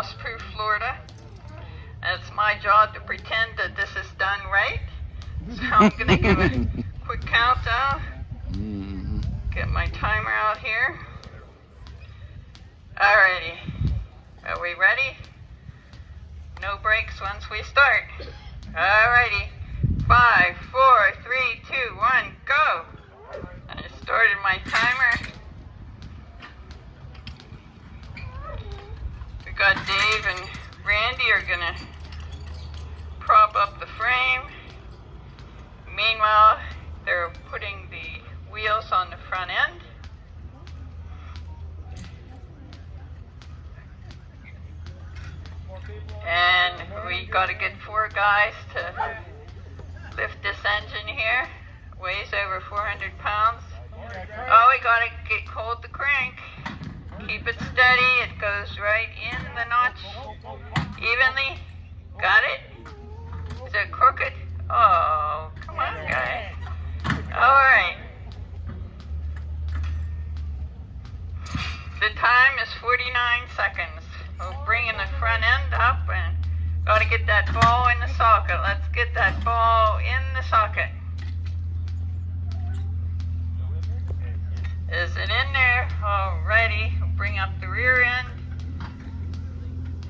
frost-proof Florida. And it's my job to pretend that this is done right. So I'm going to give a quick countdown. Get my timer out here. Alrighty. Are we ready? No breaks once we start. Alrighty. 5, 4, 3, 2, 1, go! I started my timer. We got Dave and Randy are gonna prop up the frame. Meanwhile, they're putting the wheels on the front end. And we gotta get 4 guys to lift this engine here. Weighs over 400 pounds. Oh, we gotta hold the crank. Keep it steady. It goes right in the notch evenly. Got it? Is it crooked? Oh, come on, guys. Alright. The time is 49 seconds. We'll bring in the front end up and gotta get that ball in the socket. Let's get that ball in the socket. Is it in there? Alrighty. We'll bring up the rear end.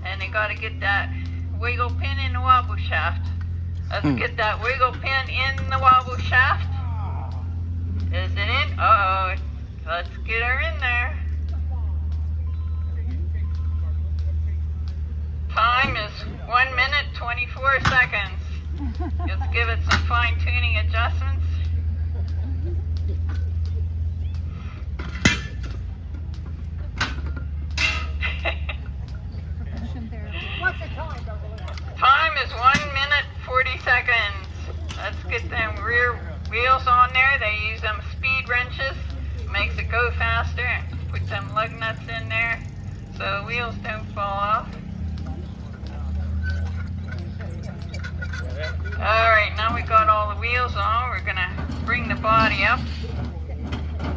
And they gotta get that wiggle pin in the wobble shaft. Let's get that wiggle pin in the wobble shaft. Is it in? Uh-oh. Let's get her in there. Time is 1 minute, 24 seconds. Let's give it some fine-tuning adjustments. Time is 1 minute, 40 seconds. Let's get them rear wheels on there. They use them speed wrenches. Makes it go faster. Put them lug nuts in there so the wheels don't fall off. Alright, now we got all the wheels on. We're gonna bring the body up.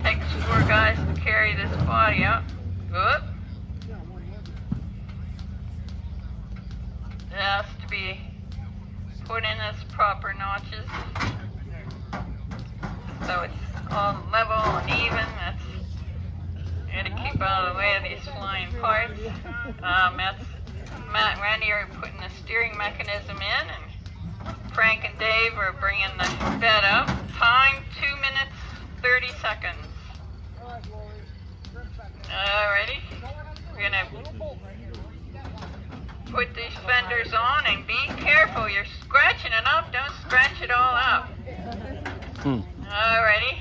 Takes 4 guys to carry this body up. Good. It has to be put in its proper notches so it's all level and even. That's got to keep out of the way of these flying parts. That's Matt and Randy are putting the steering mechanism in, and Frank and Dave are bringing the bed up. Time 2 minutes 30 seconds. Alrighty, we're gonna put these fenders on and be careful. You're scratching it up. Don't scratch it all up. Alrighty.